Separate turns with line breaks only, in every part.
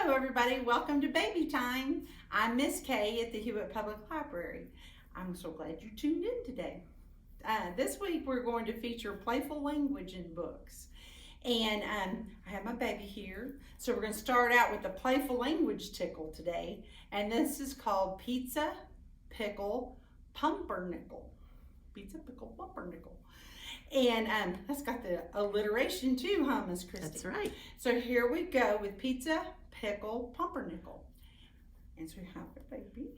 Hello everybody, welcome to Baby Time. I'm Miss Kay at the Hewitt Public Library. I'm so glad you tuned in today. This week we're going to feature playful language in books. And I have my baby here. So we're going to start out with the playful language tickle today. And this is called Pizza, Pickle, Pumpernickel. Pizza, Pickle, Pumpernickel. And that's got the alliteration too, huh, Miss Christy?
That's right.
So here we go with pizza, pickle, pumpernickel. And so we have the baby.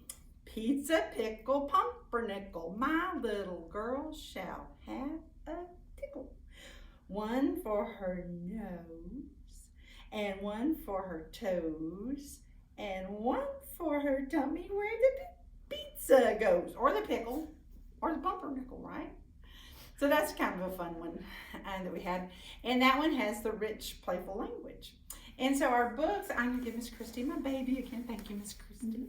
Pizza, pickle, pumpernickel. My little girl shall have a tickle. One for her nose, and one for her toes, and one for her tummy where the pizza goes, or the pickle, or the pumpernickel, right? So that's kind of a fun one that we had. And that one has the rich, playful language. And so our books, I'm going to give Miss Christy my baby again. Thank you, Miss Christy.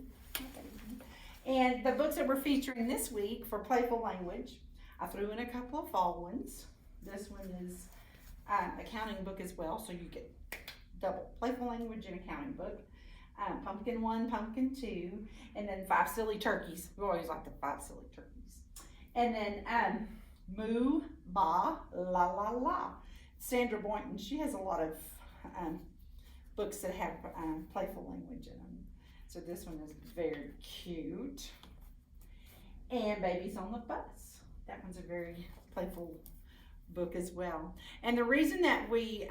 And the books that we're featuring this week for playful language, I threw in a couple of fall ones. This one is accounting book as well, so you get double playful language and accounting book. Pumpkin 1, Pumpkin 2, and then 5 Silly Turkeys. We always like the 5 Silly Turkeys. And then Moo, Ba, La La La. Sandra Boynton, she has a lot of books that have playful language in them. So this one is very cute. And Babies on the Bus. That one's a very playful book as well. And the reason that we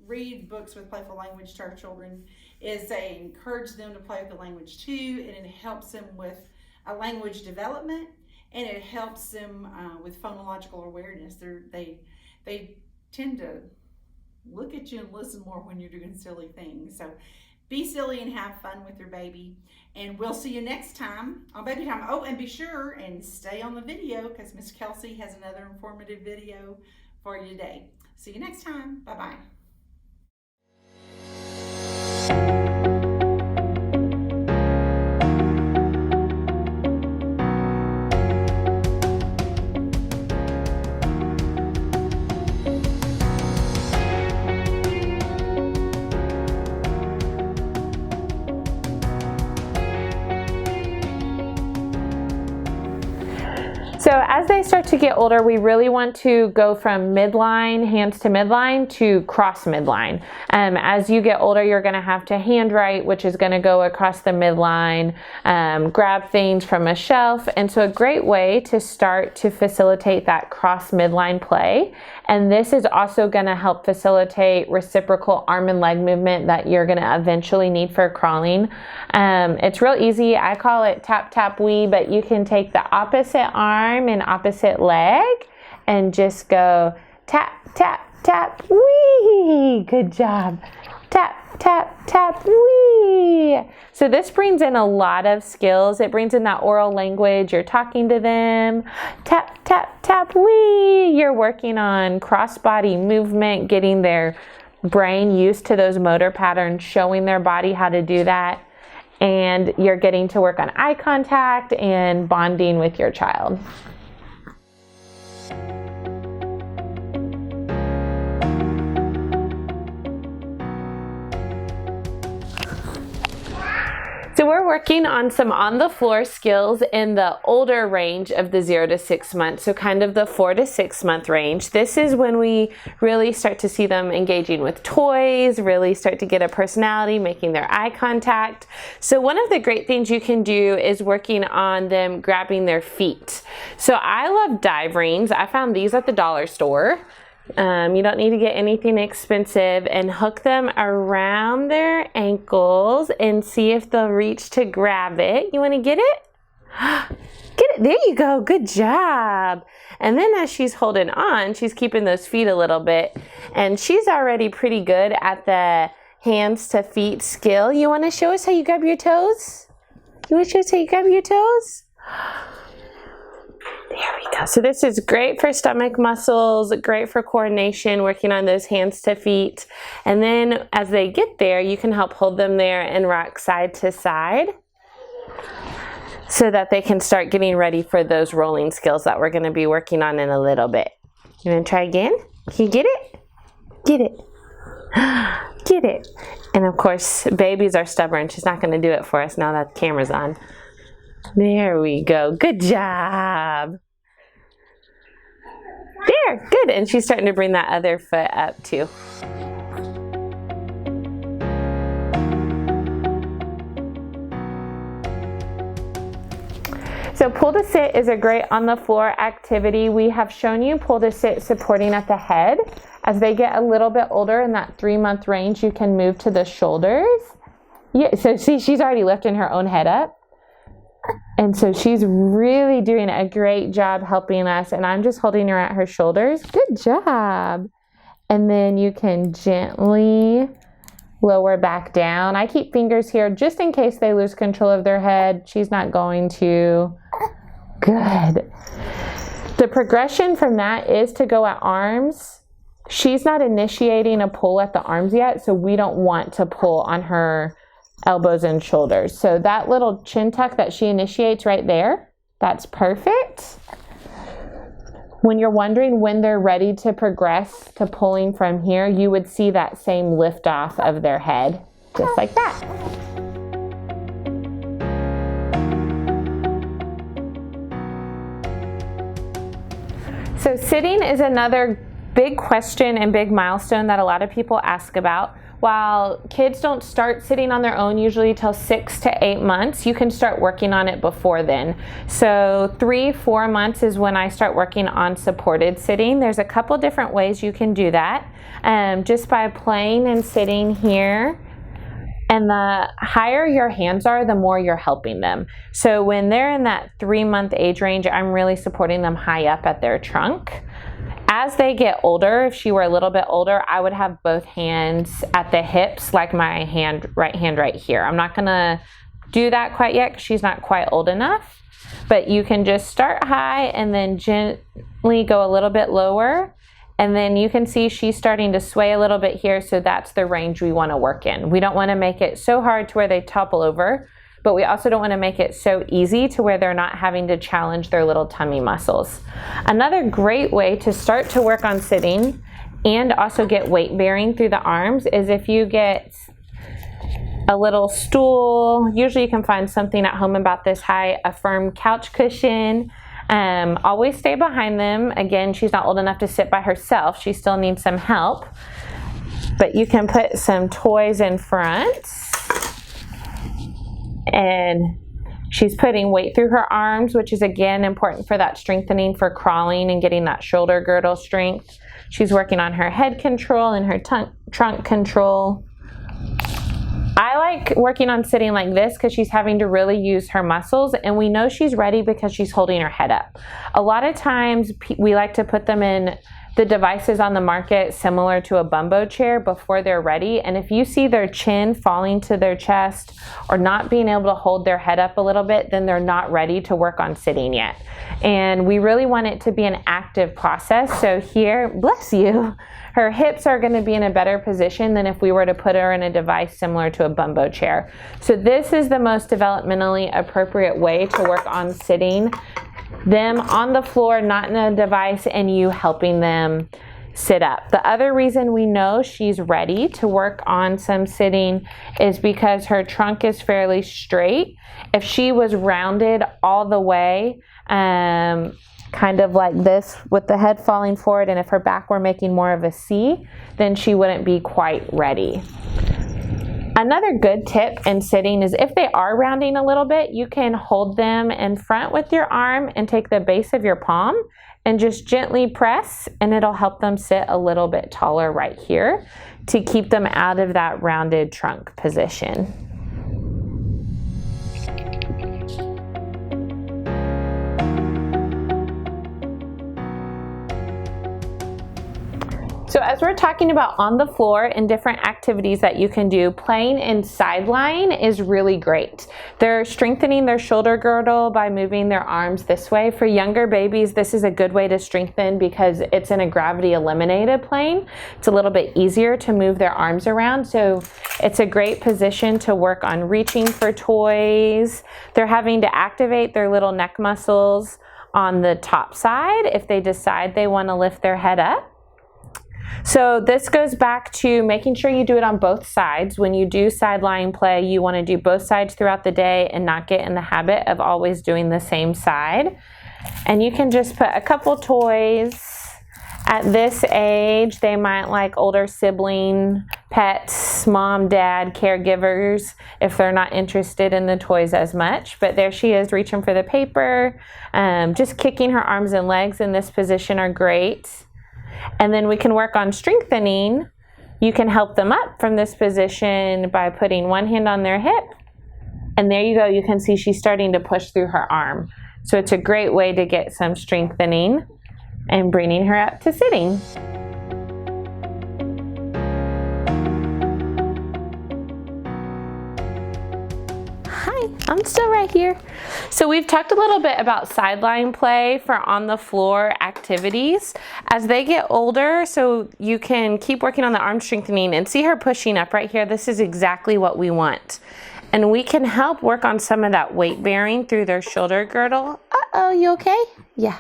read books with playful language to our children is they encourage them to play with the language too, and it helps them with a language development. And it helps them with phonological awareness. They tend to look at you and listen more when you're doing silly things. So be silly and have fun with your baby. And we'll see you next time on Baby Time. Oh, and be sure and stay on the video because Miss Kelsey has another informative video for you today. See you next time. Bye-bye.
So as they start to get older, we really want to go from midline, hands to midline, to cross midline. As you get older, you're going to have to handwrite, which is going to go across the midline, grab things from a shelf. And so a great way to start to facilitate that cross midline play. And this is also going to help facilitate reciprocal arm and leg movement that you're going to eventually need for crawling. It's real easy. I call it tap, tap, wee, but you can take the opposite arm and opposite leg and just go tap, tap, tap, wee. Good job. Tap, tap, tap, wee. So this brings in a lot of skills. It brings in that oral language. You're talking to them. Tap, tap, tap, wee. You're working on cross-body movement, getting their brain used to those motor patterns, showing their body how to do that. And you're getting to work on eye contact and bonding with your child. So we're working on some on-the-floor skills in the older range of the 0 to 6 months, so kind of the 4 to 6 month range. This is when we really start to see them engaging with toys, really start to get a personality, making their eye contact. So one of the great things you can do is working on them grabbing their feet. So I love dive rings. I found these at the dollar store. You don't need to get anything expensive, and hook them around their ankles and see if they'll reach to grab it. You want to get it? Get it. There you go. Good job. And then as she's holding on, she's keeping those feet a little bit, and she's already pretty good at the hands to feet skill. You want to show us how you grab your toes? You want to show us how you grab your toes? There we go. So this is great for stomach muscles, great for coordination, working on those hands to feet. And then as they get there, you can help hold them there and rock side to side so that they can start getting ready for those rolling skills that we're going to be working on in a little bit. You want to try again? Can you get it? Get it. Get it. And of course, babies are stubborn. She's not going to do it for us now that the camera's on. There we go. Good job. There, good. And she's starting to bring that other foot up too. So pull to sit is a great on the floor activity. We have shown you pull to sit supporting at the head. As they get a little bit older in that 3-month range, you can move to the shoulders. Yeah, so see, she's already lifting her own head up. And so she's really doing a great job helping us. And I'm just holding her at her shoulders. Good job. And then you can gently lower back down. I keep fingers here just in case they lose control of their head. She's not going to. Good. The progression from that is to go at arms. She's not initiating a pull at the arms yet, so we don't want to pull on her elbows and shoulders. So that little chin tuck that she initiates right there, that's perfect. When you're wondering when they're ready to progress to pulling from here, you would see that same lift off of their head, just like that. So sitting is another big question and big milestone that a lot of people ask about. While kids don't start sitting on their own usually till 6 to 8 months, you can start working on it before then. So 3-4 months is when I start working on supported sitting. There's a couple different ways you can do that. Just by playing and sitting here. And the higher your hands are, the more you're helping them. So when they're in that 3-month age range, I'm really supporting them high up at their trunk. As they get older, if she were a little bit older, I would have both hands at the hips like my right hand right here. I'm not gonna do that quite yet because she's not quite old enough, but you can just start high and then gently go a little bit lower. And then you can see she's starting to sway a little bit here, so that's the range we want to work in. We don't want to make it so hard to where they topple over, but we also don't want to make it so easy to where they're not having to challenge their little tummy muscles. Another great way to start to work on sitting and also get weight bearing through the arms is if you get a little stool. Usually you can find something at home about this high, a firm couch cushion. Always stay behind them. Again, she's not old enough to sit by herself. She still needs some help. But you can put some toys in front. And she's putting weight through her arms, which is again important for that strengthening for crawling and getting that shoulder girdle strength. She's working on her head control and her trunk control. I like working on sitting like this because she's having to really use her muscles, and we know she's ready because she's holding her head up. A lot of times we like to put them in the devices on the market similar to a bumbo chair before they're ready, and if you see their chin falling to their chest or not being able to hold their head up a little bit, then they're not ready to work on sitting yet. And we really want it to be an active process. So here, bless you, her hips are going to be in a better position than if we were to put her in a device similar to a bumbo chair. So this is the most developmentally appropriate way to work on sitting them on the floor, not in a device, and you helping them sit up. The other reason we know she's ready to work on some sitting is because her trunk is fairly straight. If she was rounded all the way, kind of like this with the head falling forward, and if her back were making more of a C, then she wouldn't be quite ready. Another good tip in sitting is if they are rounding a little bit, you can hold them in front with your arm and take the base of your palm and just gently press, and it'll help them sit a little bit taller right here to keep them out of that rounded trunk position. So as we're talking about on the floor and different activities that you can do, playing in sideline is really great. They're strengthening their shoulder girdle by moving their arms this way. For younger babies, this is a good way to strengthen because it's in a gravity eliminated plane. It's a little bit easier to move their arms around. So it's a great position to work on reaching for toys. They're having to activate their little neck muscles on the top side if they decide they want to lift their head up. So this goes back to making sure you do it on both sides. When you do side lying play, you want to do both sides throughout the day and not get in the habit of always doing the same side. And you can just put a couple toys. At this age, they might like older sibling, pets, mom, dad, caregivers, if they're not interested in the toys as much. But there she is reaching for the paper. Just kicking her arms and legs in this position are great. And then we can work on strengthening. You can help them up from this position by putting one hand on their hip. And there you go. You can see she's starting to push through her arm. So it's a great way to get some strengthening and bringing her up to sitting. Hi, I'm still right here. So we've talked a little bit about sideline play for on the floor activities. As they get older, so you can keep working on the arm strengthening and see her pushing up right here. This is exactly what we want. And we can help work on some of that weight bearing through their shoulder girdle. Uh-oh, you okay? Yeah.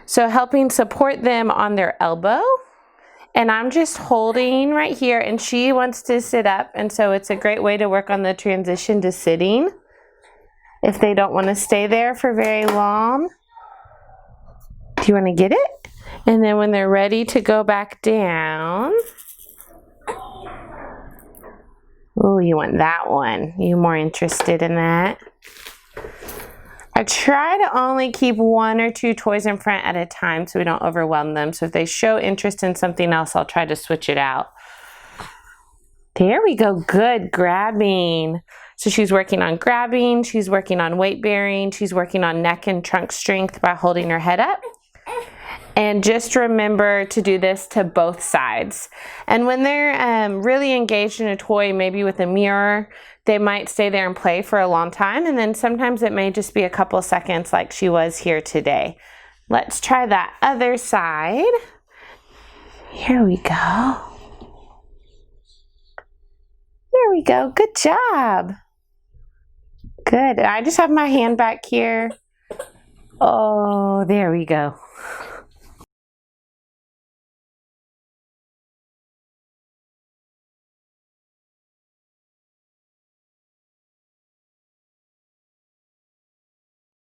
So helping support them on their elbow. And I'm just holding right here, and she wants to sit up. And so it's a great way to work on the transition to sitting if they don't want to stay there for very long. Do you want to get it? And then when they're ready to go back down. Oh, you want that one. You're more interested in that. I try to only keep 1 or 2 toys in front at a time so we don't overwhelm them. So if they show interest in something else, I'll try to switch it out. There we go. Good. Grabbing. So she's working on grabbing. She's working on weight bearing. She's working on neck and trunk strength by holding her head up. And just remember to do this to both sides. And when they're really engaged in a toy, maybe with a mirror, they might stay there and play for a long time. And then sometimes it may just be a couple seconds like she was here today. Let's try that other side. Here we go. There we go. Good job. Good. I just have my hand back here. Oh, there we go.